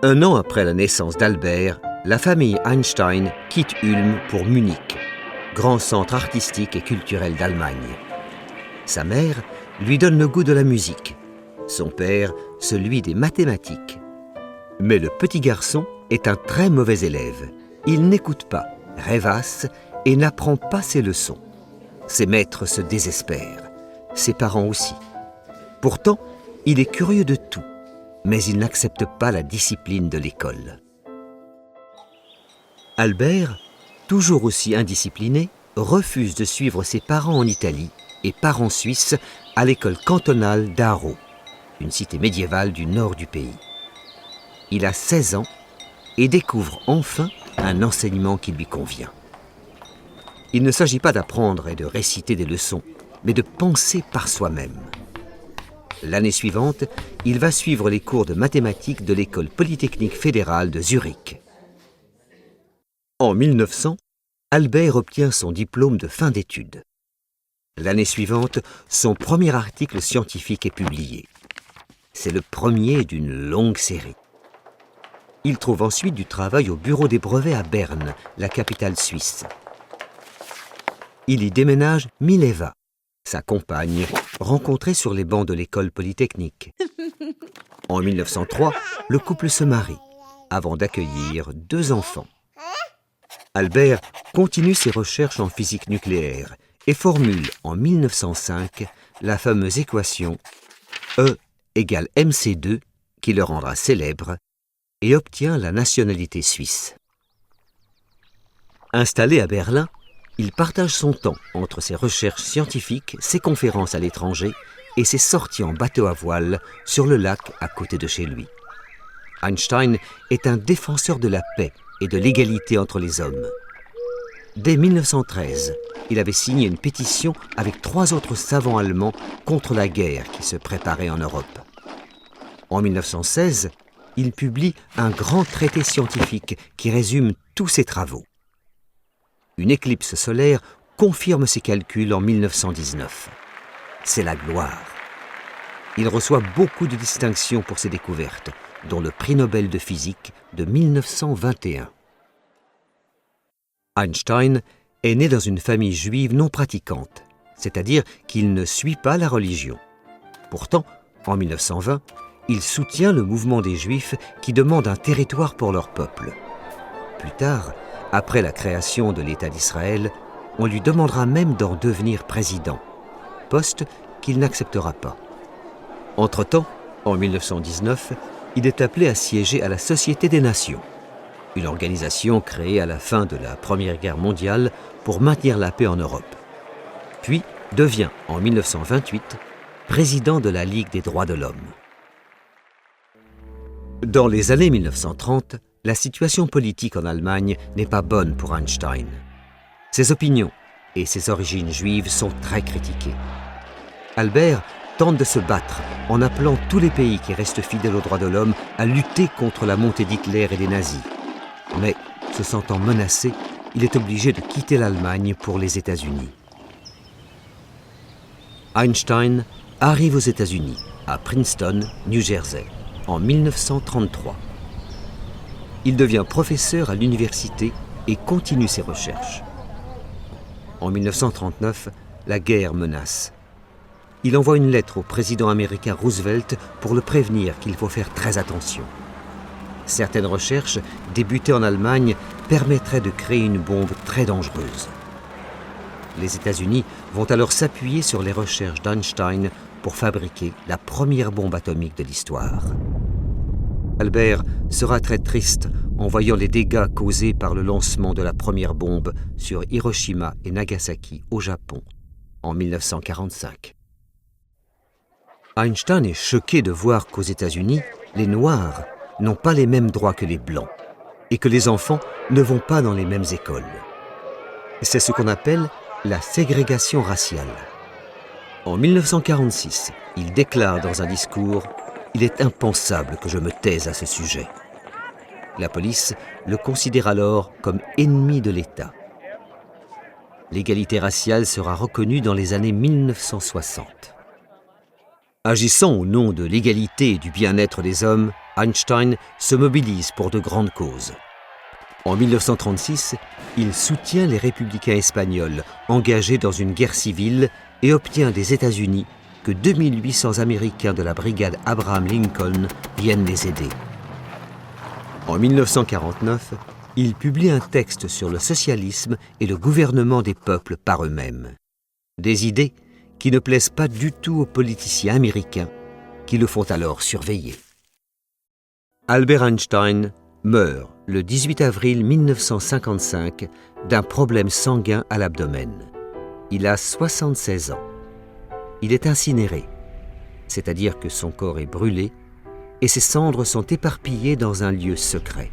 Un an après la naissance d'Albert, la famille Einstein quitte Ulm pour Munich, grand centre artistique et culturel d'Allemagne. Sa mère lui donne le goût de la musique, son père celui des mathématiques. Mais le petit garçon est un très mauvais élève. Il n'écoute pas, rêvasse et n'apprend pas ses leçons. Ses maîtres se désespèrent, ses parents aussi. Pourtant, il est curieux de tout, mais il n'accepte pas la discipline de l'école. Albert, toujours aussi indiscipliné, refuse de suivre ses parents en Italie et part en Suisse à l'école cantonale d'Aarau, une cité médiévale du nord du pays. Il a 16 ans et découvre enfin un enseignement qui lui convient. Il ne s'agit pas d'apprendre et de réciter des leçons, mais de penser par soi-même. L'année suivante, il va suivre les cours de mathématiques de l'école polytechnique fédérale de Zurich. En 1900, Albert obtient son diplôme de fin d'études. L'année suivante, son premier article scientifique est publié. C'est le premier d'une longue série. Il trouve ensuite du travail au bureau des brevets à Berne, la capitale suisse. Il y déménage Mileva, sa compagne, rencontrée sur les bancs de l'école polytechnique. En 1903, le couple se marie, avant d'accueillir 2 enfants. Albert continue ses recherches en physique nucléaire et formule en 1905 la fameuse équation E égale mc2 qui le rendra célèbre et obtient la nationalité suisse. Installé à Berlin, il partage son temps entre ses recherches scientifiques, ses conférences à l'étranger et ses sorties en bateau à voile sur le lac à côté de chez lui. Einstein est un défenseur de la paix et de l'égalité entre les hommes. Dès 1913, il avait signé une pétition avec 3 autres savants allemands contre la guerre qui se préparait en Europe. En 1916, il publie un grand traité scientifique qui résume tous ses travaux. Une éclipse solaire confirme ses calculs en 1919. C'est la gloire. Il reçoit beaucoup de distinctions pour ses découvertes, dont le prix Nobel de physique de 1921. Einstein est né dans une famille juive non pratiquante, c'est-à-dire qu'il ne suit pas la religion. Pourtant, en 1920, il soutient le mouvement des Juifs qui demandent un territoire pour leur peuple. Plus tard, après la création de l'État d'Israël, on lui demandera même d'en devenir président, poste qu'il n'acceptera pas. Entre-temps, en 1919, il est appelé à siéger à la Société des Nations, une organisation créée à la fin de la Première Guerre mondiale pour maintenir la paix en Europe. Puis devient, en 1928, président de la Ligue des droits de l'homme. Dans les années 1930, la situation politique en Allemagne n'est pas bonne pour Einstein. Ses opinions et ses origines juives sont très critiquées. Albert tente de se battre en appelant tous les pays qui restent fidèles aux droits de l'homme à lutter contre la montée d'Hitler et des nazis. Mais, se sentant menacé, il est obligé de quitter l'Allemagne pour les États-Unis. Einstein arrive aux États-Unis, à Princeton, New Jersey, en 1933. Il devient professeur à l'université et continue ses recherches. En 1939, la guerre menace. Il envoie une lettre au président américain Roosevelt pour le prévenir qu'il faut faire très attention. Certaines recherches, débutées en Allemagne, permettraient de créer une bombe très dangereuse. Les États-Unis vont alors s'appuyer sur les recherches d'Einstein pour fabriquer la première bombe atomique de l'histoire. Albert sera très triste en voyant les dégâts causés par le lancement de la première bombe sur Hiroshima et Nagasaki au Japon en 1945. Einstein est choqué de voir qu'aux États-Unis, les Noirs n'ont pas les mêmes droits que les Blancs et que les enfants ne vont pas dans les mêmes écoles. C'est ce qu'on appelle la ségrégation raciale. En 1946, il déclare dans un discours « Il est impensable que je me taise à ce sujet ». La police le considère alors comme ennemi de l'État. L'égalité raciale sera reconnue dans les années 1960. Agissant au nom de l'égalité et du bien-être des hommes, Einstein se mobilise pour de grandes causes. En 1936, il soutient les républicains espagnols engagés dans une guerre civile et obtient des États-Unis que 2800 Américains de la brigade Abraham Lincoln viennent les aider. En 1949, il publie un texte sur le socialisme et le gouvernement des peuples par eux-mêmes. Des idées qui ne plaisent pas du tout aux politiciens américains, qui le font alors surveiller. Albert Einstein meurt le 18 avril 1955 d'un problème sanguin à l'abdomen. Il a 76 ans. Il est incinéré, c'est-à-dire que son corps est brûlé et ses cendres sont éparpillées dans un lieu secret.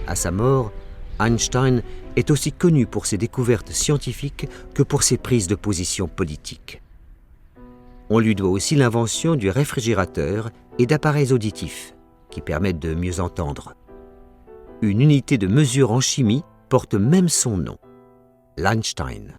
À sa mort, Einstein est aussi connu pour ses découvertes scientifiques que pour ses prises de position politiques. On lui doit aussi l'invention du réfrigérateur et d'appareils auditifs qui permettent de mieux entendre. Une unité de mesure en chimie porte même son nom, l'Einstein.